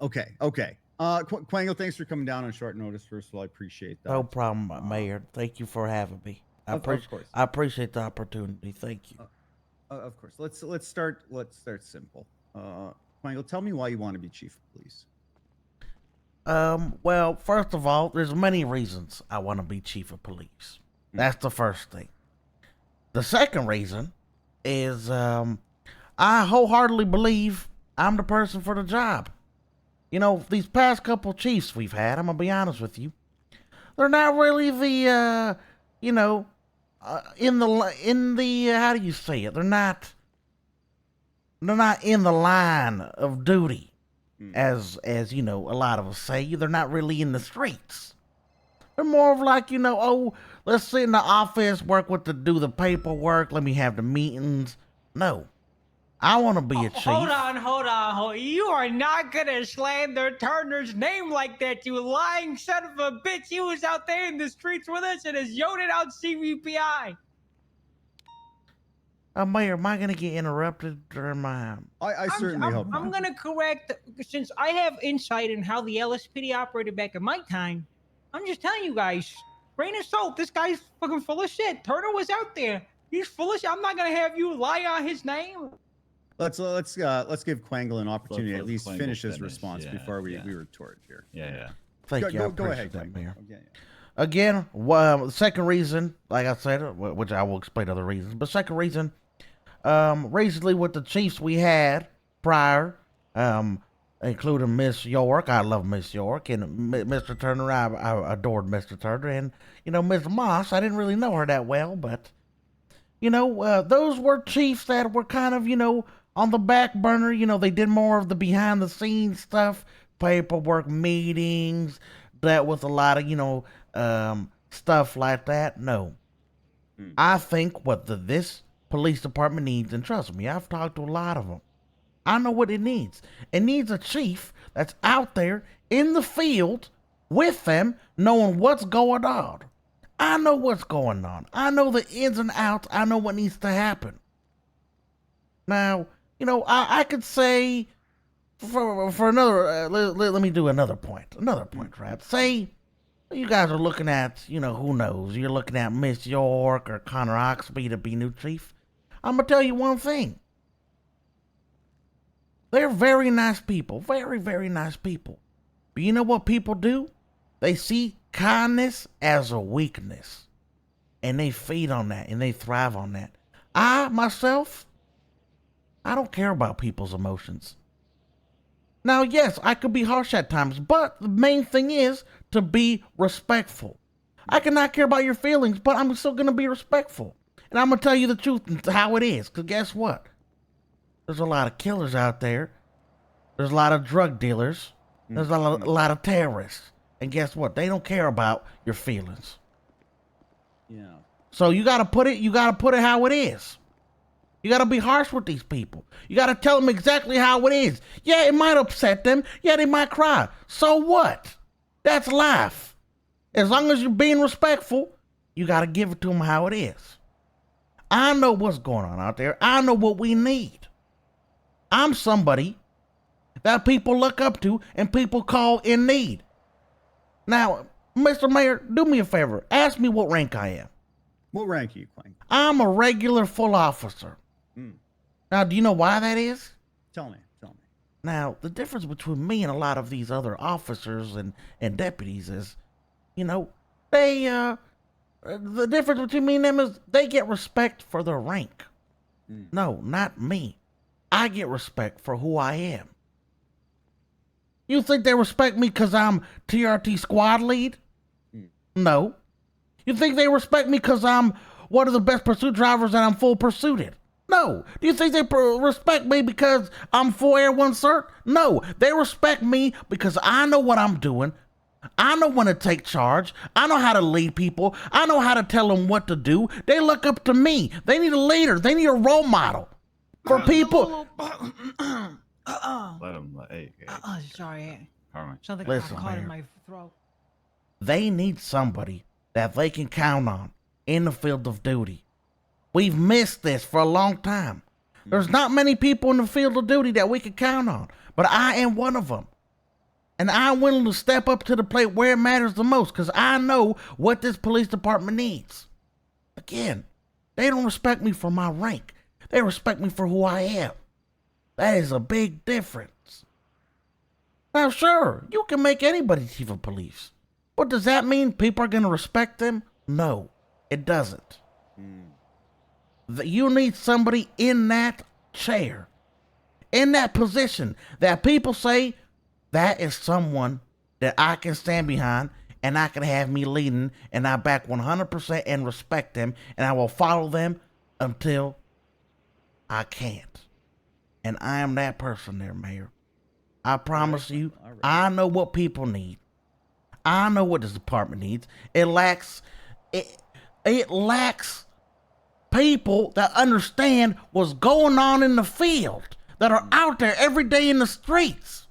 Okay. Okay. Quangle, thanks for coming down on short notice. First of all, I appreciate No that. problem, Mayor. Thank you for having me. Of course. I appreciate the opportunity. Thank you. Of course. Let's start simple. Quangle, tell me why you want to be chief of police. Well, first of all, there's many reasons I want to be chief of police. That's the first thing. The second reason is I wholeheartedly believe I'm the person for the job. You know, these past couple chiefs we've had, I'm gonna be honest with you, they're not really the you know, in the how do you say it? They're not in the line of duty, as you know, a lot of us say. They're not really in the streets. They're more of like, oh, let's sit in the office, do the paperwork, let me have the meetings. No, I want to be a chief. Hold on. You are not gonna slander Turner's name like that, you lying son of a bitch. He was out there in the streets with us and has yoded out CVPI. Mayor, am I gonna get interrupted during my? I certainly hope not. I'm gonna correct, since I have insight in how the LSPD operated back in my time. I'm just telling you guys, grain of salt. This guy's fucking full of shit. Turner was out there. He's full of shit. I'm not gonna have you lie on his name. Let's give Quangle an opportunity to at least finish his response before we retort here. Yeah. Thank you. Go ahead, that, Mayor. Okay. Again, the second reason, like I said, which I will explain other reasons, but second reason, recently with the Chiefs we had prior, including Miss York. I love Miss York, and Mr. Turner. I adored Mr. Turner, and Miss Moss. I didn't really know her that well, but those were chiefs that were kind of on the back burner. They did more of the behind the scenes stuff, paperwork, meetings, dealt with a lot of stuff like that. No, I think what this police department needs, and trust me, I've talked to a lot of them. I know what it needs. It needs a chief that's out there in the field with them, knowing what's going on. I know what's going on. I know the ins and outs. I know what needs to happen. Now, I could say for another, let me do another point. Right? Say you guys are looking at, who knows? You're looking at Miss York or Connor Oxby to be new chief. I'm going to tell you one thing. They're very nice people. Very, very nice people. But you know what people do? They see kindness as a weakness. And they feed on that. And they thrive on that. Myself, I don't care about people's emotions. Now, yes, I could be harsh at times. But the main thing is to be respectful. I cannot care about your feelings, but I'm still going to be respectful. And I'm going to tell you the truth and how it is. Because guess what? There's a lot of killers out there. There's a lot of drug dealers. There's a lot of terrorists. And guess what? They don't care about your feelings. Yeah. So you gotta put it how it is. You gotta be harsh with these people. You gotta tell them exactly how it is. Yeah, it might upset them. Yeah, they might cry. So what? That's life. As long as you're being respectful, you gotta give it to them how it is. I know what's going on out there. I know what we need. I'm somebody that people look up to and people call in need. Now, Mr. Mayor, do me a favor. Ask me what rank I am. What rank are you, Quangle? I'm a regular full officer. Now, do you know why that is? Tell me. Now, the difference between me and a lot of these other officers and deputies is, the difference between me and them is they get respect for their rank. No, not me. I get respect for who I am. You think they respect me because I'm TRT squad lead? No. You think they respect me because I'm one of the best pursuit drivers and I'm full pursuited? No. Do you think they respect me because I'm full Air 1 cert? No. They respect me because I know what I'm doing. I know when to take charge. I know how to lead people. I know how to tell them what to do. They look up to me. They need a leader. They need a role model for people. Let him. Hey. Sorry. Carmen. Something Listen, got caught Mayor. in my throat. They need somebody that they can count on in the field of duty. We've missed this for a long time. There's not many people in the field of duty that we can count on, but I am one of them. And I'm willing to step up to the plate where it matters the most because I know what this police department needs. Again, they don't respect me for my rank. They respect me for who I am. That is a big difference. Now, sure, you can make anybody chief of police. But does that mean people are going to respect them? No, it doesn't. You need somebody in that chair, in that position, that people say, that is someone that I can stand behind and I can have me leading, and I back 100% and respect them, and I will follow them until I can't. And I am that person there, Mayor. I promise you, I know what people need. I know what this department needs. It lacks people that understand what's going on in the field, that are out there every day in the streets.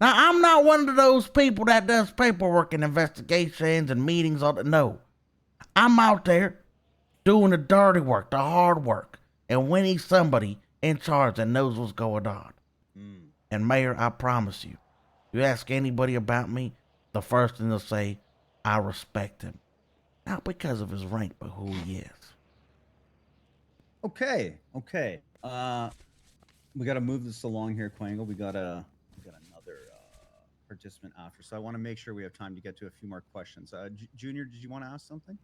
Now, I'm not one of those people that does paperwork and investigations and meetings. No, I'm out there doing the dirty work, the hard work, and we need somebody in charge that knows what's going on. And Mayor, I promise you, you ask anybody about me, the first thing they'll say, I respect him. Not because of his rank, but who he is. Okay. We got to move this along here, Quangle. We got another participant after, so I want to make sure we have time to get to a few more questions. Junior, did you want to ask something?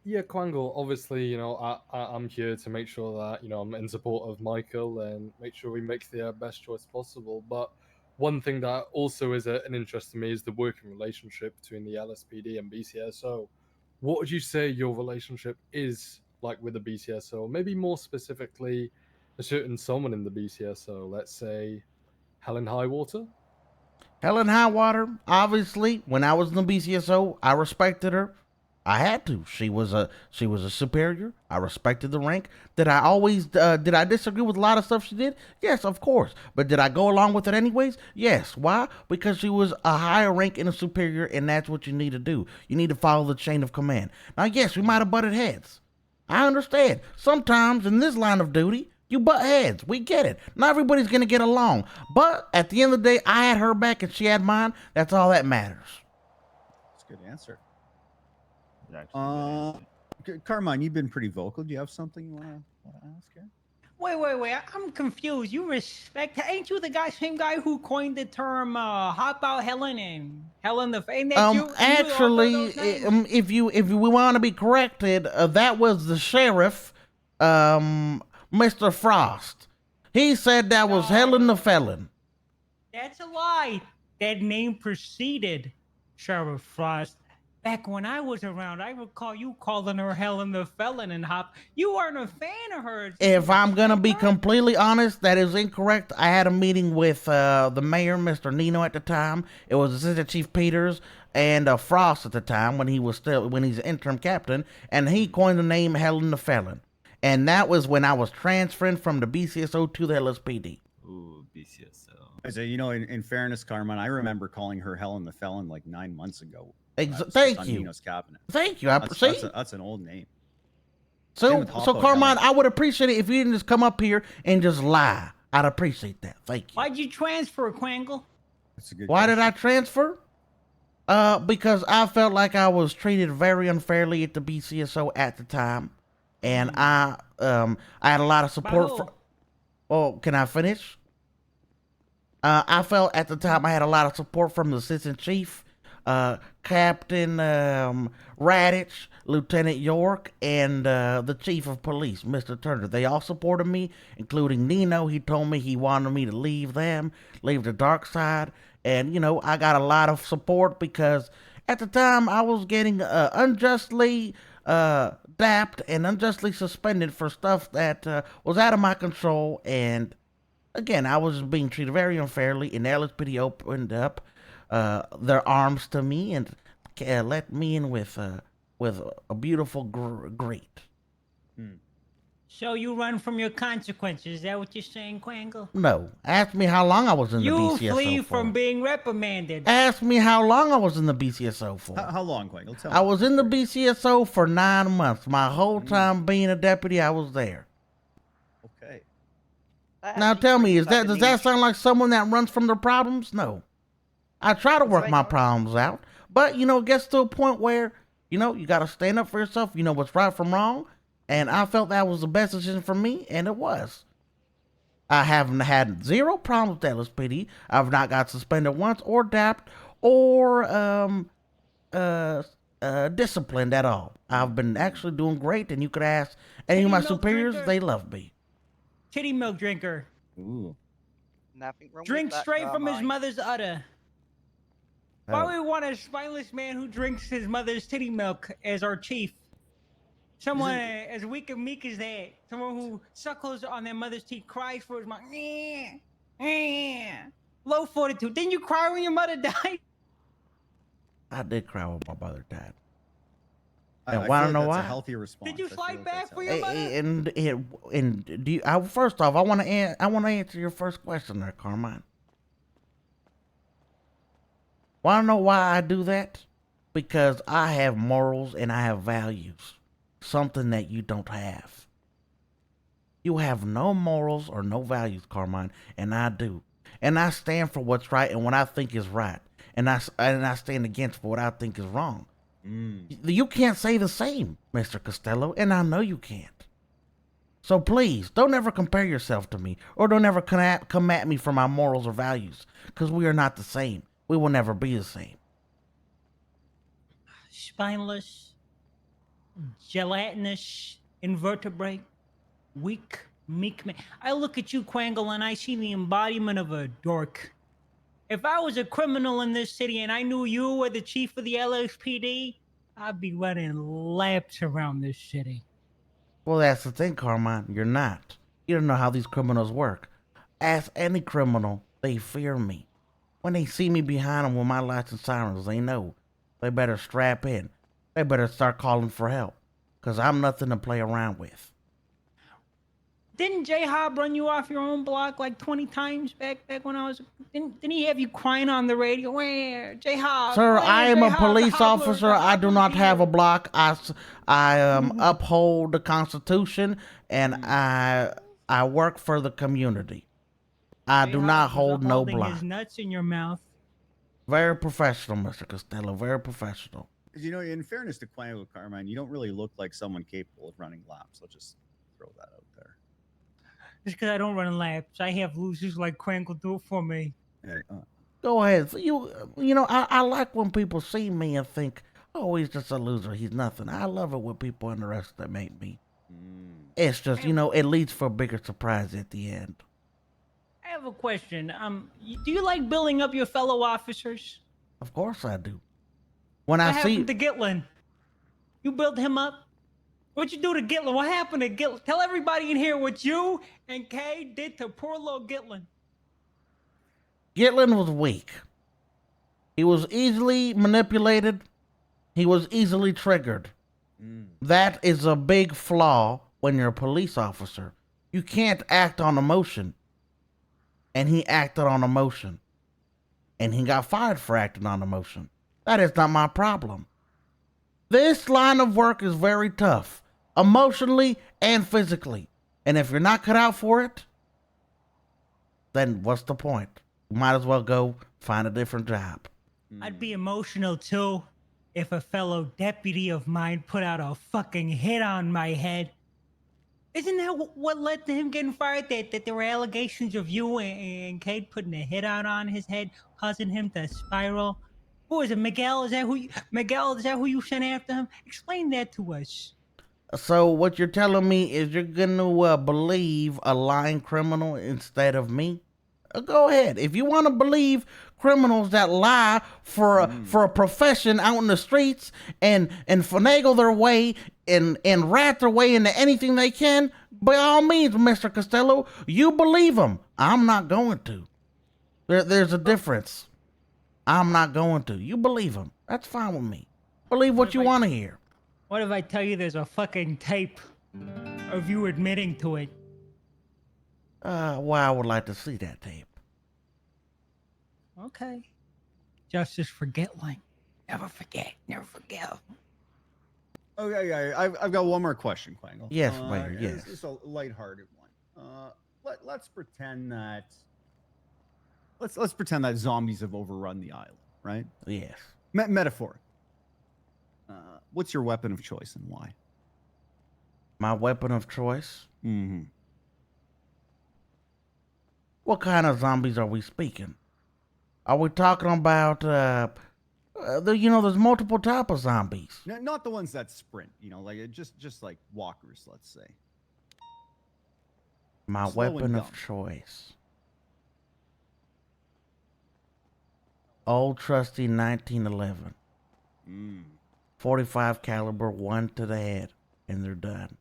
Yeah, Quangle, obviously, you know, I'm here to make sure that, you know, I'm in support of Michael and make sure we make the best choice possible. But one thing that also is an interest to me is the working relationship between the LSPD and BCSO. What would you say your relationship is like with the BCSO? Maybe more specifically, a certain someone in the BCSO, let's say Helen Highwater? Helen Highwater, obviously, when I was in the BCSO, I respected her. I had to. She was a superior. I respected the rank. Did I disagree with a lot of stuff she did? Yes, of course. But did I go along with it anyways? Yes. Why? Because she was a higher rank and a superior, and that's what you need to do. You need to follow the chain of command. Now, yes, we might have butted heads. I understand. Sometimes in this line of duty, you butt heads. We get it. Not everybody's going to get along. But at the end of the day, I had her back and she had mine. That's all that matters. That's a good answer. Carmine, you've been pretty vocal. Do you have something you want to ask here? Wait. I'm confused. You respect? Ain't you the same guy who coined the term "hop out Helen" and Helen the Fame? Actually, if we want to be corrected, that was the sheriff, Mr. Frost. He said that was Helen the Felon. That's a lie. That name preceded Sheriff Frost. Back when I was around, I recall you calling her Helen the Felon and Hop. You weren't a fan of hers. If I'm going to be completely honest, that is incorrect. I had a meeting with the mayor, Mr. Nino, at the time. It was Assistant Chief Peters and Frost at the time when he's an interim captain, and he coined the name Helen the Felon. And that was when I was transferring from the BCSO to the LSPD. Ooh, BCSO. So, you know, in fairness, Carmine, I remember calling her Helen the Felon like 9 months ago. Thank you. Thank you. That's an old name. So Carmine, I would appreciate it if you didn't just come up here and just lie. I'd appreciate that. Thank you. Why'd you transfer, Quangle? That's a good Why question. did I transfer? Because I felt like I was treated very unfairly at the BCSO at the time, and I had a lot of support. Can I finish? I felt at the time I had a lot of support from the assistant chief, Captain Radich, Lieutenant York, and the chief of police, Mr. Turner. They all supported me, including Nino. He told me he wanted me to leave the dark side. And, you know, I got a lot of support because at the time I was getting unjustly dapped and unjustly suspended for stuff that was out of my control. And, again, I was being treated very unfairly, and the LSPD opened up their arms to me and let me in with a beautiful greet. So you run from your consequences. Is that what you're saying, Quangle? No. Ask me how long I was in the BCSO for. You flee from being reprimanded. Ask me how long I was in the BCSO for. How long, Quangle? Tell me. I was in the BCSO for 9 months. My whole time being a deputy, I was there. Okay. Now tell me, does that sound like someone that runs from their problems? No. I try to That's work right, my George. problems out, but it gets to a point where you got to stand up for yourself. You know what's right from wrong, and I felt that was the best decision for me, and it was. I haven't had zero problems with LSPD. I've not got suspended once or dapped or disciplined at all. I've been actually doing great, and you could ask any of my Titty milk superiors; drinker. they love me. Titty milk drinker. Ooh. Nothing wrong Drink with that. straight from his Mike. mother's udder. Why would we want a spineless man who drinks his mother's titty milk as our chief? Someone as weak and meek as that. Someone who suckles on their mother's teeth, cries for his mom. Low fortitude. Didn't you cry when your mother died? I did cry when my mother died. I And feel wanna like know that's why? a healthy response. Did you I feel slide like back that's for healthy. your mother? And do you? First off, I want to answer your first question there, Carmine. Want to know why I do that? Because I have morals and I have values, something that you don't have. You have no morals or no values, Carmine, and I do. And I stand for what's right and what I think is right, and I stand against for what I think is wrong. You can't say the same, Mr. Costello, and I know you can't. So please, don't ever compare yourself to me, or don't ever come at me for my morals or values, because we are not the same. We will never be the same. Spineless, gelatinous, invertebrate, weak, meek man. I look at you, Quangle, and I see the embodiment of a dork. If I was a criminal in this city and I knew you were the chief of the LSPD, I'd be running laps around this city. Well, that's the thing, Carmine. You're not. You don't know how these criminals work. Ask any criminal, they fear me. When they see me behind them with my lights and sirens, they know. They better strap in. They better start calling for help. Because I'm nothing to play around with. Didn't J Hob run you off your own block like 20 times back when I was? Didn't he have you crying on the radio? Where J Hob? Sir, I am a police the officer. I do not have a block. I uphold the Constitution, and I work for the community. I do not hold no block. His nuts in your mouth. Very professional, Mr. Costello. Very professional. In fairness to Quangle, Carmine, you don't really look like someone capable of running laps. I'll just throw that out there. Just because I don't run laps, I have losers like Quangle do it for me. Go ahead. I like when people see me and think, oh, he's just a loser. He's nothing. I love it when people underestimate me. It's just, it leads for a bigger surprise at the end. I have a question. Do you like building up your fellow officers? Of course I do. When What I happened see to Gitlin? You built him up? What'd you do to Gitlin? What happened to Gitlin? Tell everybody in here what you and Kay did to poor little Gitlin. Gitlin was weak. He was easily manipulated. He was easily triggered. That is a big flaw when you're a police officer. You can't act on emotion. And he acted on emotion. And he got fired for acting on emotion. That is not my problem. This line of work is very tough, emotionally and physically. And if you're not cut out for it, then what's the point? You might as well go find a different job. I'd be emotional too if a fellow deputy of mine put out a fucking hit on my head. Isn't that what led to him getting fired? That there were allegations of you and Kate putting a hit out on his head, causing him to spiral? Who is it, Miguel? Is that who you sent after him? Explain that to us. So what you're telling me is you're gonna believe a lying criminal instead of me? Go ahead. If you want to believe criminals that lie for a profession out in the streets and finagle their way and rat their way into anything they can, by all means, Mr. Costello, you believe them. I'm not going to. There's a difference. I'm not going to. You believe them. That's fine with me. Believe what you want to hear. What if I tell you there's a fucking tape of you admitting to it? Well, I would like to see that tape. Okay. Justice for Gitling. Never forget. Never forget. Okay, I've got one more question, Quangle. Yes, Mayor, yes. It's a lighthearted one. Let's pretend that let's pretend that zombies have overrun the island, right? Yes. Metaphor. What's your weapon of choice and why? My weapon of choice? Mm-hmm. What kind of zombies are we speaking? Are we talking about, there's multiple type of zombies. Not the ones that sprint, like just like walkers, let's say. My Slow and weapon of dumb. choice. Old trusty 1911. 45 caliber, one to the head, and they're done.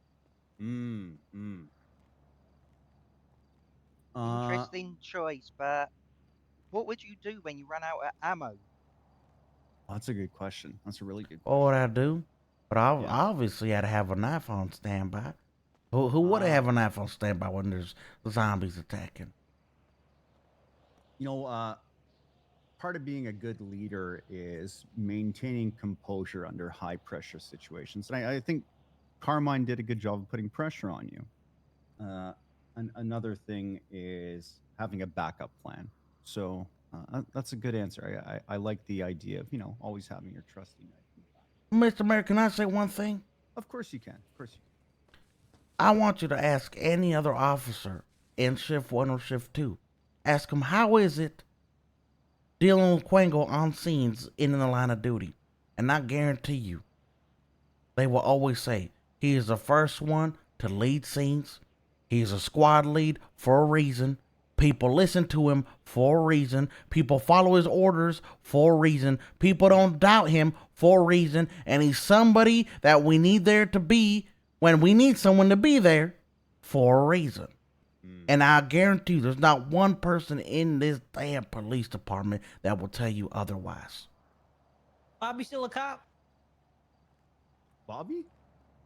Interesting choice, but what would you do when you run out of ammo? That's a good question. That's a really good What question. would I do? But I Yeah. obviously had to have a knife on standby. Who would have a knife on standby when there's zombies attacking? Part of being a good leader is maintaining composure under high pressure situations. And I think Carmine did a good job of putting pressure on you. Another thing is having a backup plan. So that's a good answer. I like the idea of, always having your trusty knife. Mr. Mayor, can I say one thing? Of course you can. Of course you can. I want you to ask any other officer in shift 1 or shift 2. Ask them, how is it dealing with Quangle on scenes in the line of duty? And I guarantee you, they will always say, he is the first one to lead scenes. He's a squad lead for a reason. People listen to him for a reason. People follow his orders for a reason. People don't doubt him for a reason. And he's somebody that we need there to be when we need someone to be there for a reason. And I guarantee you, there's not one person in this damn police department that will tell you otherwise. Bobby still a cop? Bobby?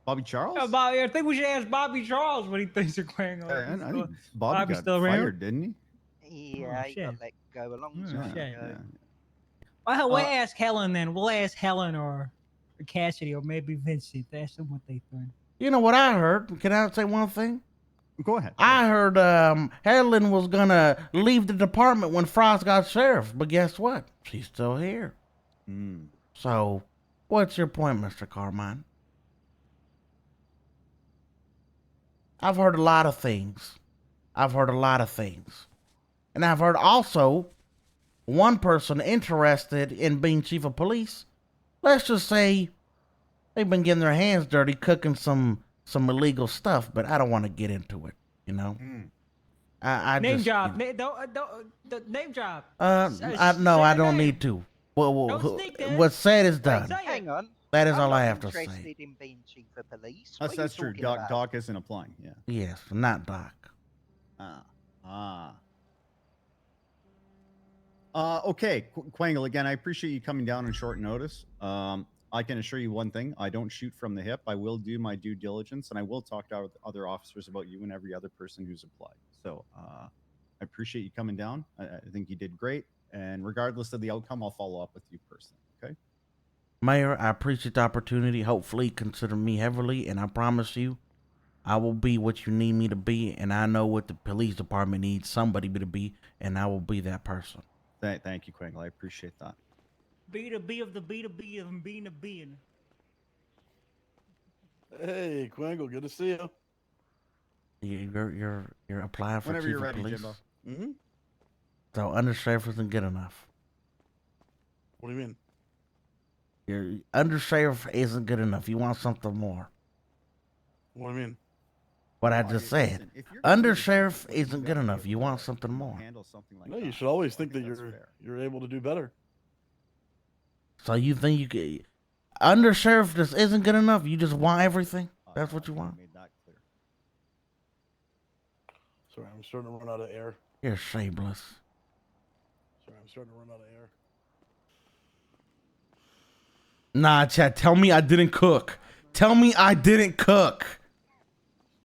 Bobby Charles? Yeah, Bobby, I think we should ask Bobby Charles what he thinks of Quangle. I think Bobby Bobby's got still around? fired, didn't he? Yeah, Oh, he shit. got let go a long Oh, time shit. ago. Well, we'll ask Helen then. We'll ask Helen or Cassidy or maybe Vincent. Ask them what they think. You know what I heard? Can I say one thing? Go ahead. I heard Helen was gonna leave the department when Frost got sheriff, but guess what? She's still here. So, what's your point, Mr. Carmine? I've heard a lot of things. And I've heard also one person interested in being chief of police. Let's just say they've been getting their hands dirty cooking some illegal stuff, but I don't want to get into it, I Name just, drop. Name drop. no, I don't need to. Don't sneak this. What's said is Wait, done. say it. Hang on. That is I'm all not I have to say. interested in being chief of police. What are you That's true. talking about? Doc isn't applying. Yeah. Yes, not Doc. Okay, Quangle, again, I appreciate you coming down on short notice. I can assure you one thing. I don't shoot from the hip. I will do my due diligence, and I will talk to other officers about you and every other person who's applied. So I appreciate you coming down. I think you did great. And regardless of the outcome, I'll follow up with you personally, okay? Mayor, I appreciate the opportunity. Hopefully, consider me heavily, and I promise you, I will be what you need me to be, and I know what the police department needs somebody to be, and I will be that person. Thank you, Quangle. I appreciate that. Be the B of the B to B of being a being. Hey, Quangle, good to see you. You're applying for Whenever chief you're of ready, police. Jimbo. Mm-hmm. So undersheriff isn't good enough. What do you mean? Your undersheriff isn't good enough. You want something more. What do you mean? What I Oh, just listen, said. if you're gonna be the Undersheriff chief, you isn't good better be enough. able You to want something more. handle something like No, that. you should always I think that that's you're fair. able to do better. So you think you could undersheriff just isn't good enough? You just want everything? That's what you I want? made that clear. Sorry, I'm starting to run out of air. You're shameless. Sorry, I'm starting to run out of air. Nah, Chad, tell me I didn't cook. Tell me I didn't cook.